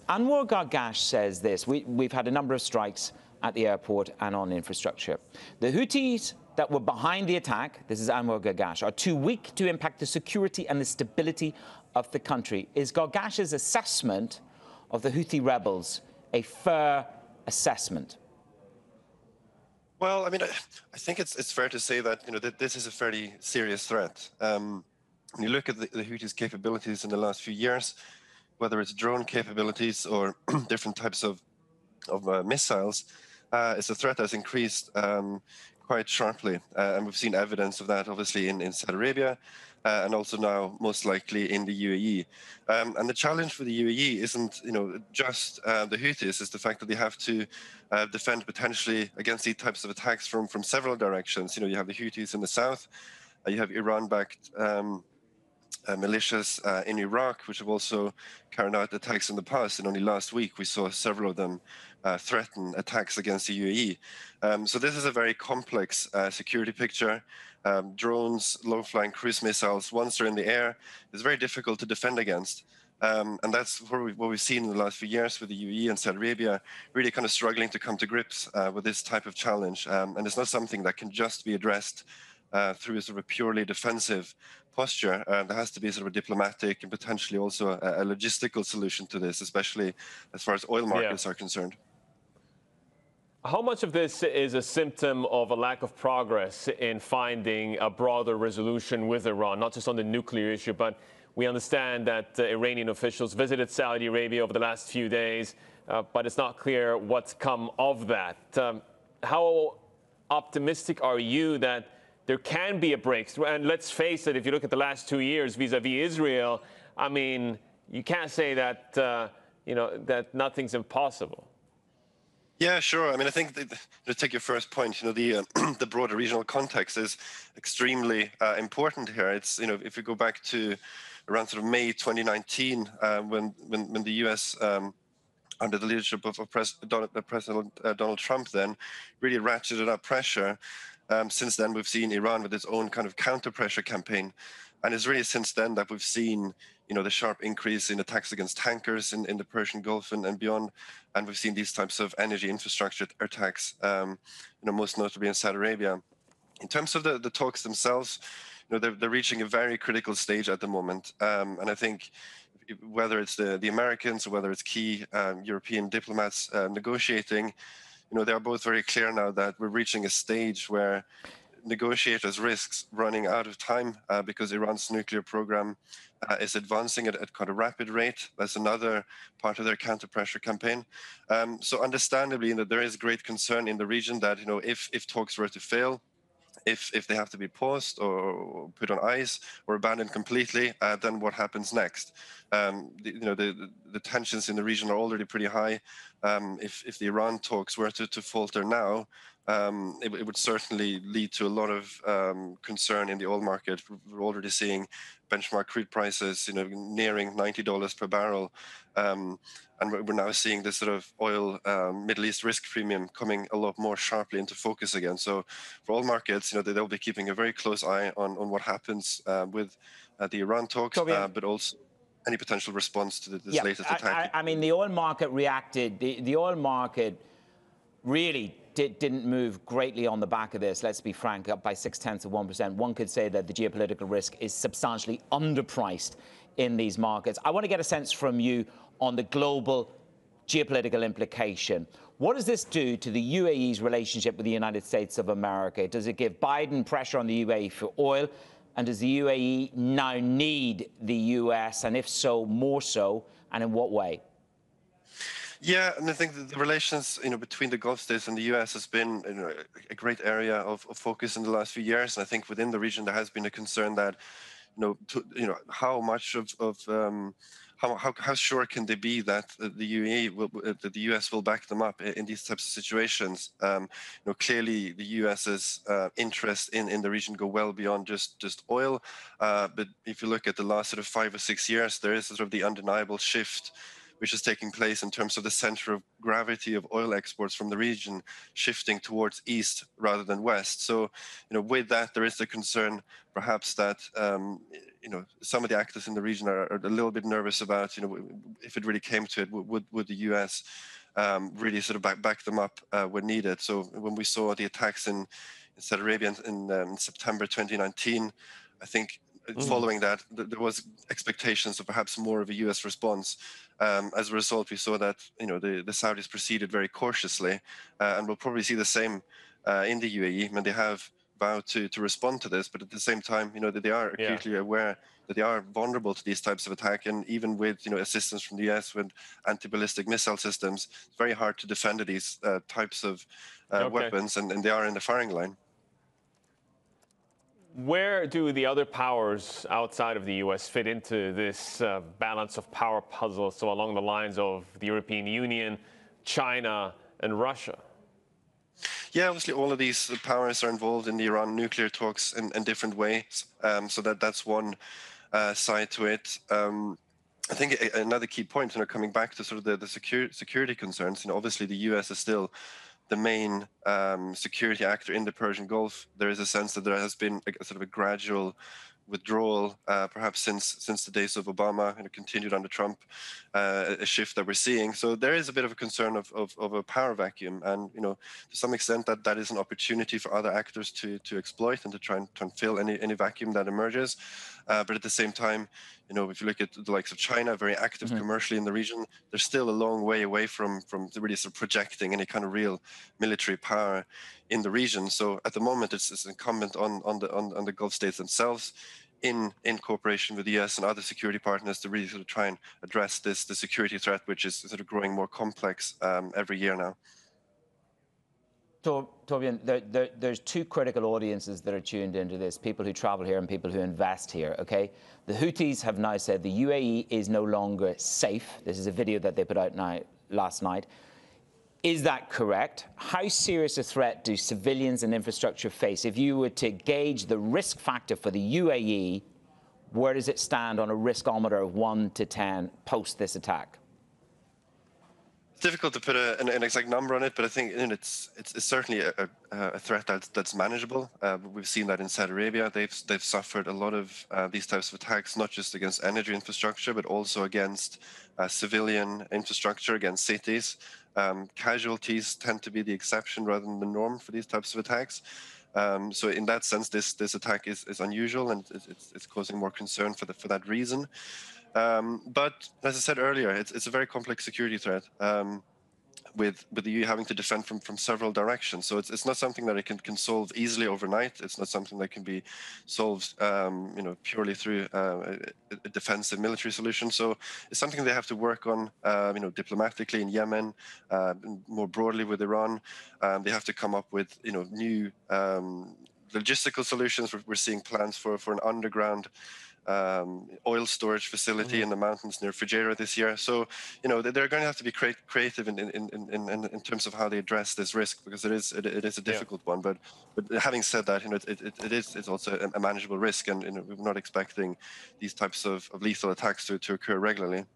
Anwar Gargash says this. We've had a number of strikes at the airport and on infrastructure. The Houthis that were behind the attack, this is Anwar Gargash, are too weak to impact the security and the stability of the country. Is Gargash's assessment of the Houthi rebels a fair assessment? Well, I mean, I think it's fair to say that, that this is a fairly serious threat. When you look at the Houthis' capabilities in the last few years, whether it's drone capabilities or different types of missiles, it's a threat that's increased quite sharply. And we've seen evidence of that, obviously, in Saudi Arabia, and also now most likely in the UAE. And the challenge for the UAE isn't, just the Houthis, it's the fact that they have to defend potentially against these types of attacks from several directions. You have the Houthis in the south, you have Iran-backed militias in Iraq, which have also carried out attacks in the past. And only last week, we saw several of them threaten attacks against the UAE. So this is a very complex security picture. Drones, low-flying cruise missiles, once they're in the air, is very difficult to defend against. And that's what we've seen in the last few years with the UAE and Saudi Arabia, really kind of struggling to come to grips with this type of challenge. And it's not something that can just be addressed through a sort of a purely defensive posture. There has to be sort of a diplomatic and potentially also a logistical solution to this, especially as far as oil markets are concerned. How much of this is a symptom of a lack of progress in finding a broader resolution with Iran, not just on the nuclear issue, but we understand that Iranian officials visited Saudi Arabia over the last few days, but it's not clear what's come of that. How optimistic are you that there can be a breakthrough? And let's face it, if you look at the last 2 years vis-a-vis Israel, I mean, you can't say that, that nothing's impossible. Yeah, sure. I mean, I think to take your first point, the broader regional context is extremely important here. It's, if you go back to around sort of May 2019, when the US, under the leadership of President Donald Trump, then really ratcheted up pressure. Since then, we've seen Iran with its own kind of counter-pressure campaign. And it's really since then that we've seen, the sharp increase in attacks against tankers in the Persian Gulf and beyond. And we've seen these types of energy infrastructure attacks, most notably in Saudi Arabia. In terms of the talks themselves, they're reaching a very critical stage at the moment. And I think whether it's the Americans or whether it's key European diplomats negotiating, they are both very clear now that we're reaching a stage where negotiators risks running out of time because Iran's nuclear program is advancing at quite a rapid rate. That's another part of their counter-pressure campaign. So understandably, there is great concern in the region that, if talks were to fail, if they have to be paused or put on ice or abandoned completely, then what happens next? The tensions in the region are already pretty high. If the Iran talks were to falter now, it would certainly lead to a lot of concern in the oil market. We're already seeing benchmark crude prices, nearing $90 per barrel. And we're now seeing this sort of oil Middle East risk premium coming a lot more sharply into focus again. So for all markets, they'll be keeping a very close eye on what happens with the Iran talks, but also any potential response to this latest attack. I mean, the oil market reacted. The oil market really didn't move greatly on the back of this. Let's be frank, up by 0.6%. One could say that the geopolitical risk is substantially underpriced in these markets. I want to get a sense from you on the global geopolitical implication. What does this do to the UAE's relationship with the United States of America? Does it give Biden pressure on the UAE for oil? And does the UAE now need the US? And if so, more so, and in what way? Yeah, and I think that the relations, between the Gulf states and the U.S. has been a great area of focus in the last few years. And I think within the region there has been a concern that, how much how sure can they be that that the U.S. will back them up in these types of situations? Clearly the U.S.'s interest in the region go well beyond just oil. But if you look at the last sort of 5 or 6 years, there is sort of the undeniable shift which is taking place in terms of the center of gravity of oil exports from the region shifting towards east rather than west. So, with that, there is the concern perhaps that, some of the actors in the region are a little bit nervous about, if it really came to it, would the US really sort of back them up when needed. So when we saw the attacks in Saudi Arabia in September 2019, I think following that, there was expectations of perhaps more of a US response. As a result, we saw that the Saudis proceeded very cautiously, and we'll probably see the same in the UAE. I mean, they have vowed to respond to this, but at the same time, that they are acutely aware that they are vulnerable to these types of attack, and even with assistance from the US with anti-ballistic missile systems, it's very hard to defend these types of weapons, and they are in the firing line. Where do the other powers outside of the US fit into this balance of power puzzle, so along the lines of the European Union, China, and Russia? Yeah, obviously all of these powers are involved in the Iran nuclear talks in different ways, so that's one side to it. I think another key point, coming back to sort of the security concerns, obviously the US is still the main security actor in the Persian Gulf. There is a sense that there has been a sort of a gradual withdrawal, perhaps since the days of Obama, continued under Trump, a shift that we're seeing. So there is a bit of a concern of a power vacuum, and to some extent that is an opportunity for other actors to exploit and to try and fill any vacuum that emerges. But at the same time, if you look at the likes of China, very active commercially in the region, they're still a long way away from really sort of projecting any kind of real military power in the region. So at the moment, it's incumbent on the Gulf states themselves, in cooperation with the US and other security partners, to really sort of try and address the security threat, which is sort of growing more complex every year now. Torbjorn, there's two critical audiences that are tuned into this, people who travel here and people who invest here, okay? The Houthis have now said the UAE is no longer safe. This is a video that they put out last night. Is that correct? How serious a threat do civilians and infrastructure face? If you were to gauge the risk factor for the UAE, where does it stand on a riskometer of 1 to 10 post this attack? It's difficult to put an exact number on it, but I think it's certainly a threat that's manageable. We've seen that in Saudi Arabia. They've suffered a lot of these types of attacks, not just against energy infrastructure, but also against civilian infrastructure, against cities. Casualties tend to be the exception rather than the norm for these types of attacks. So in that sense, this attack is unusual, and it's causing more concern for that reason. But as I said earlier, it's a very complex security threat, with the EU having to defend from several directions. So it's not something that it can solve easily overnight. It's not something that can be solved purely through a defensive military solution. So it's something they have to work on diplomatically in Yemen, more broadly with Iran. They have to come up with new logistical solutions. We're seeing plans for an underground oil storage facility in the mountains near Fujairah this year. So, they're going to have to be creative in terms of how they address this risk, because it is a difficult one. But having said that, it's also a manageable risk, and we're not expecting these types of lethal attacks to occur regularly.